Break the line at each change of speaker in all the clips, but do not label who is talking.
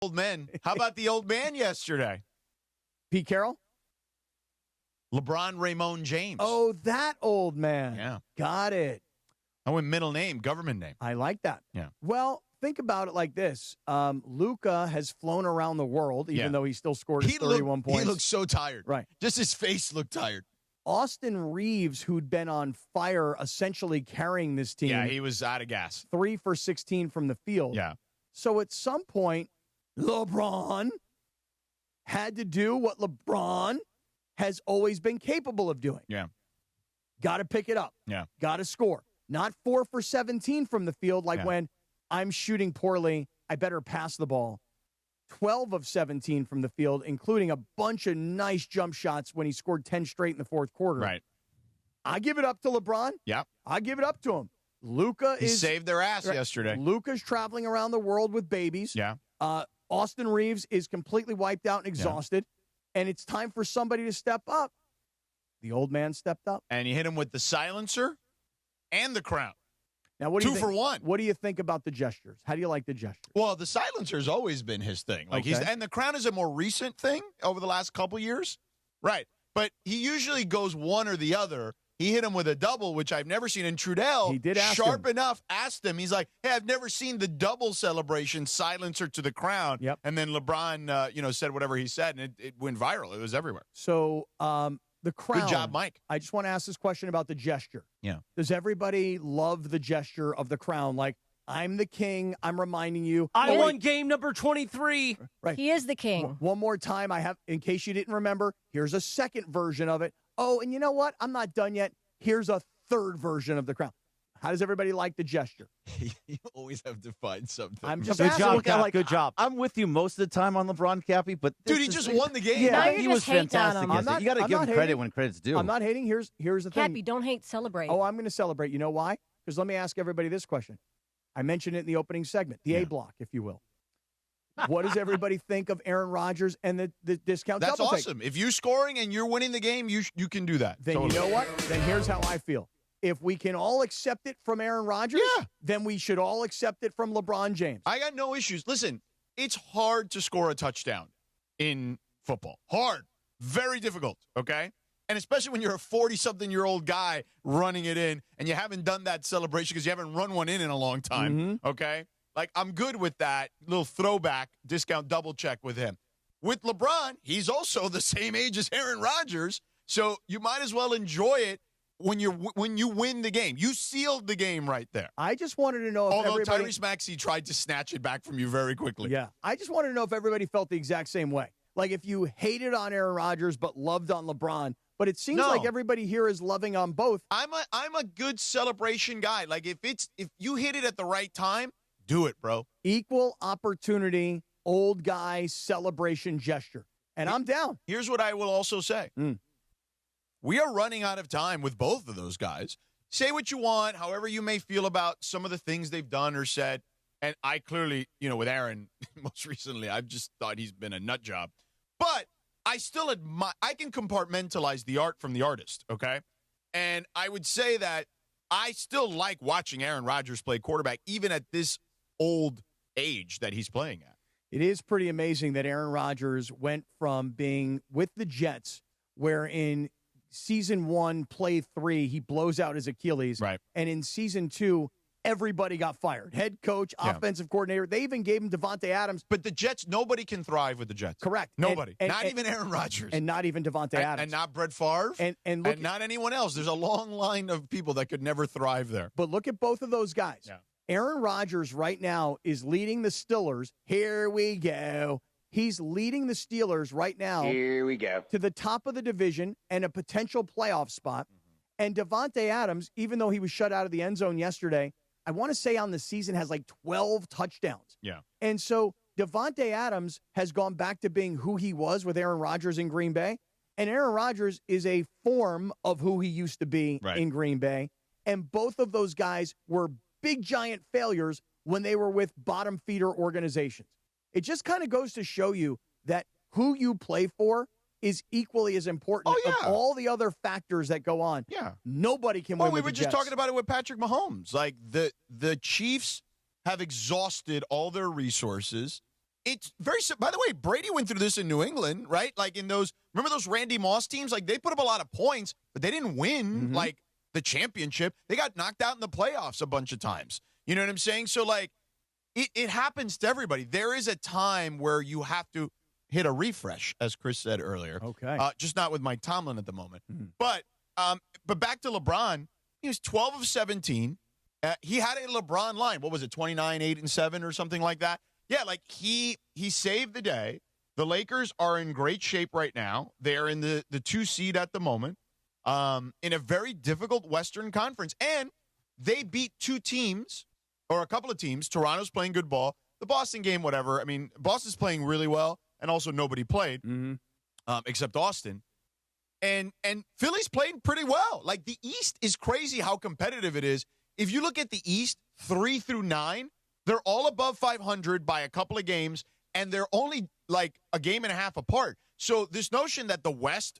Old men. How about the old man yesterday?
Pete Carroll?
LeBron Ramon James.
Oh, that old man.
Yeah.
Got it.
I went middle name, government name.
I like that.
Yeah.
Well, think about it like this. Luka has flown around the world, even though he still scored his 31 points.
He looked so tired.
Right.
Just his face looked tired.
Austin Reeves, who'd been on fire, essentially carrying this team.
Yeah, he was out of gas.
3 for 16 from the field.
Yeah.
So at some point, LeBron had to do what LeBron has always been capable of doing.
Yeah.
Got to pick it up.
Yeah.
Got to score. Not 4 for 17 from the field like when I'm shooting poorly, I better pass the ball. 12 of 17 from the field, including a bunch of nice jump shots when he scored 10 straight in the fourth quarter.
Right.
I give it up to LeBron.
Yeah.
I give it up to him. Luka
saved their ass yesterday.
Luka's traveling around the world with babies.
Yeah.
Austin Reeves is completely wiped out and exhausted. And it's time for somebody to step up. The old man stepped up.
And you hit him with the silencer and the crown.
Now, what do you
2
think?
for 1.
What do you think about the gestures? How do you like the gestures?
Well, the silencer's always been his thing. And the crown is a more recent thing over the last couple years. Right. But he usually goes one or the other. He hit him with a double, which I've never seen. And Trudell,
he did ask
sharp
him.
enough, asked him. He's like, hey, I've never seen the double celebration, silencer to the crown.
Yep.
And then LeBron, said whatever he said, and it went viral. It was everywhere.
So the crown.
Good job, Mike.
I just want to ask this question about the gesture.
Yeah.
Does everybody love the gesture of the crown? Like, I'm the king. I'm reminding you.
I won game number 23.
Right.
He is the king.
One more time. I have, in case you didn't remember, here's a second version of it. Oh, and you know what? I'm not done yet. Here's a third version of the crown. How does everybody like the gesture?
You always have to find something.
I'm just
Good
asking.
job, Cap. Good job.
I'm with you most of the time on LeBron, Cappy, but
Dude, he just won the game.
Yeah.
Now you're
he
just
was
hating on
fantastic.
him.
yesterday. You got to
I'm
give
not
him credit
hating.
when credit's due.
I'm not hating. Here's the thing.
Cappy, don't hate, celebrate.
Oh, I'm going to celebrate. You know why? Because let me ask everybody this question. I mentioned it in the opening segment, the A block, if you will. What does everybody think of Aaron Rodgers and the discount
That's
double
awesome. If you're scoring and you're winning the game, you can do that.
Then you know what? Then here's how I feel. If we can all accept it from Aaron Rodgers, then we should all accept it from LeBron James.
I got no issues. Listen, it's hard to score a touchdown in football. Hard. Very difficult, okay? And especially when you're a 40-something-year-old guy running it in and you haven't done that celebration because you haven't run one in a long time, okay? Like, I'm good with that little throwback discount double check with him. With LeBron, he's also the same age as Aaron Rodgers, so you might as well enjoy it when you win the game. You sealed the game right there.
I just wanted to know if
Although
everybody...
Tyrese Maxey tried to snatch it back from you very quickly.
Yeah. I just wanted to know if everybody felt the exact same way. Like, if you hated on Aaron Rodgers but loved on LeBron, but it seems like everybody here is loving on both.
I'm a good celebration guy. Like, if you hit it at the right time, do it, bro.
Equal opportunity, old guy celebration gesture. And I'm down.
Here's what I will also say. We are running out of time with both of those guys. Say what you want, however you may feel about some of the things they've done or said. And I clearly, with Aaron, most recently, I've just thought he's been a nut job. But I still admire, I can compartmentalize the art from the artist, okay? And I would say that I still like watching Aaron Rodgers play quarterback, even at this old age that he's playing at.
It is pretty amazing that Aaron Rodgers went from being with the Jets, where in season 1, play 3, he blows out his Achilles.
Right.
And in season 2, everybody got fired. Head coach, offensive coordinator. They even gave him Devontae Adams.
But the Jets, nobody can thrive with the Jets.
Correct.
Nobody. Not even Aaron Rodgers.
And not even Devontae Adams.
And not Brett Favre.
And look,
not anyone else. There's a long line of people that could never thrive there.
But look at both of those guys.
Yeah.
Aaron Rodgers right now is leading the Steelers. Here we go. He's leading the Steelers right now.
Here we go.
To the top of the division and a potential playoff spot. And Devontae Adams, even though he was shut out of the end zone yesterday, I want to say on the season has like 12 touchdowns.
Yeah.
And so Devontae Adams has gone back to being who he was with Aaron Rodgers in Green Bay. And Aaron Rodgers is a form of who he used to be in Green Bay. And both of those guys were big, giant failures when they were with bottom feeder organizations. It just kind of goes to show you that who you play for is equally as important of all the other factors that go on.
Yeah.
Nobody can win
we
with
were
the
just
Jets.
talking about it with Patrick Mahomes. Like, the Chiefs have exhausted all their resources it's very – by the way, Brady went through this in New England, right? Like in those – remember those Randy Moss teams? Like they put up a lot of points, but they didn't win, like, the championship. They got knocked out in the playoffs a bunch of times. You know what I'm saying? So, like, it happens to everybody. There is a time where you have to hit a refresh, as Chris said earlier.
Okay.
Just not with Mike Tomlin at the moment. But back to LeBron, he was 12 of 17. He had a LeBron line. What was it, 29, 8, and 7 or something like that? Yeah, like he saved the day. The Lakers are in great shape right now. They're in the 2 seed at the moment in a very difficult Western Conference. And they beat 2 teams, or a couple of teams. Toronto's playing good ball. The Boston game, whatever. I mean, Boston's playing really well, and also nobody played except Austin. And Philly's playing pretty well. Like, the East is crazy how competitive it is. If you look at the East, 3 through 9, they're all above 500 by a couple of games, and they're only like a game and a half apart. So this notion that the West,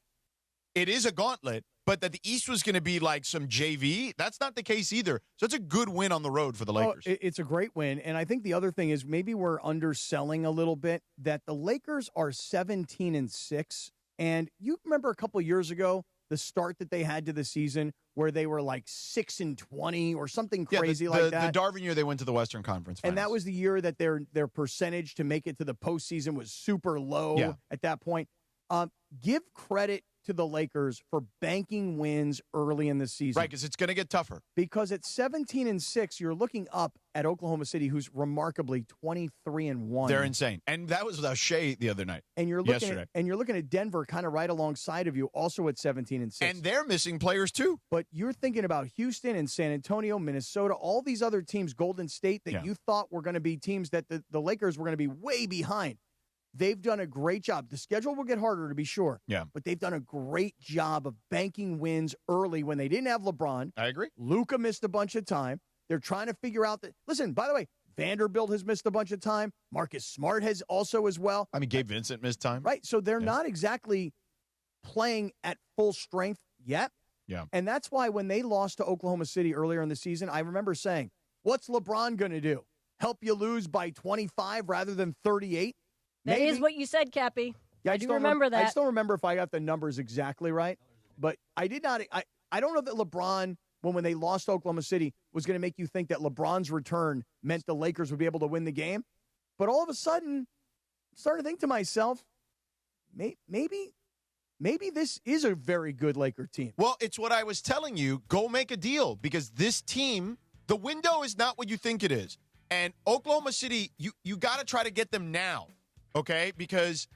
it is a gauntlet, but that the East was going to be like some JV, that's not the case either. So it's a good win on the road for the Lakers.
Oh, it's a great win. And I think the other thing is maybe we're underselling a little bit that the Lakers are 17-6. And you remember a couple of years ago, the start that they had to the season where they were like 6-20 or something crazy like that.
The Darvin year, they went to the Western Conference Finals.
And that was the year that their percentage to make it to the postseason was super low at that point. Give credit to the Lakers for banking wins early in the season.
Right, because it's going to get tougher.
Because at 17-6, you're looking up at Oklahoma City, who's remarkably 23-1.
They're insane. And that was without Shea the other night.
And you're looking at Denver kind of right alongside of you, also at 17-6.
And they're missing players too.
But you're thinking about Houston and San Antonio, Minnesota, all these other teams, Golden State, that you thought were going to be teams that the Lakers were going to be way behind. They've done a great job. The schedule will get harder, to be sure.
Yeah.
But they've done a great job of banking wins early when they didn't have LeBron.
I agree.
Luka missed a bunch of time. They're trying to figure out that. Listen, by the way, Vanderbilt has missed a bunch of time. Marcus Smart has also as well.
I mean, Gabe Vincent missed time.
Right. So they're not exactly playing at full strength yet.
Yeah.
And that's why when they lost to Oklahoma City earlier in the season, I remember saying, what's LeBron going to do? Help you lose by 25 rather than 38?
That is what you said, Cappy.
Yeah,
I do remember that.
I still remember if I got the numbers exactly right. But I did not. I don't know that LeBron, when they lost to Oklahoma City, was going to make you think that LeBron's return meant the Lakers would be able to win the game. But all of a sudden, I'm starting to think to myself, maybe this is a very good Laker team.
Well, it's what I was telling you. Go make a deal, because this team, the window is not what you think it is. And Oklahoma City, you got to try to get them now. Okay, because,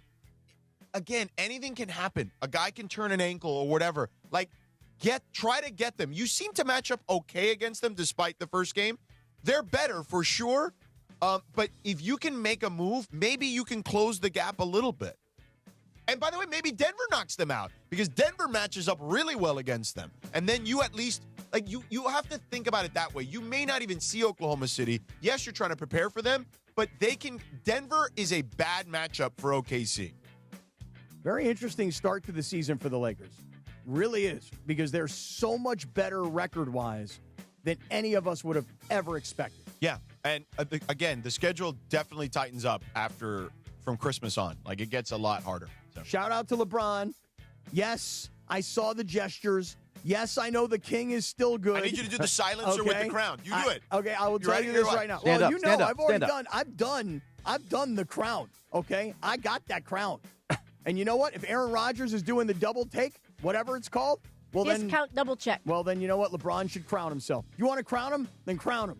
again, anything can happen. A guy can turn an ankle or whatever. Like, try to get them. You seem to match up okay against them despite the first game. They're better for sure. But if you can make a move, maybe you can close the gap a little bit. And by the way, maybe Denver knocks them out, because Denver matches up really well against them. And then you at least, like, you have to think about it that way. You may not even see Oklahoma City. Yes, you're trying to prepare for them. But Denver is a bad matchup for OKC.
Very interesting start to the season for the Lakers. Really is, because they're so much better record-wise than any of us would have ever expected.
Yeah, and again, the schedule definitely tightens up from Christmas on. Like, it gets a lot harder. So.
Shout out to LeBron. Yes, I saw the gestures. Yes, I know the king is still good.
I need you to do the silencer with the crown. You do it.
Okay, I will tell you this right now.
Stand up,
I've already done. I've done the crown. Okay, I got that crown. And you know what? If Aaron Rodgers is doing the double take, whatever it's called, well
Discount double check.
Well, then you know what? LeBron should crown himself. You want to crown him? Then crown him.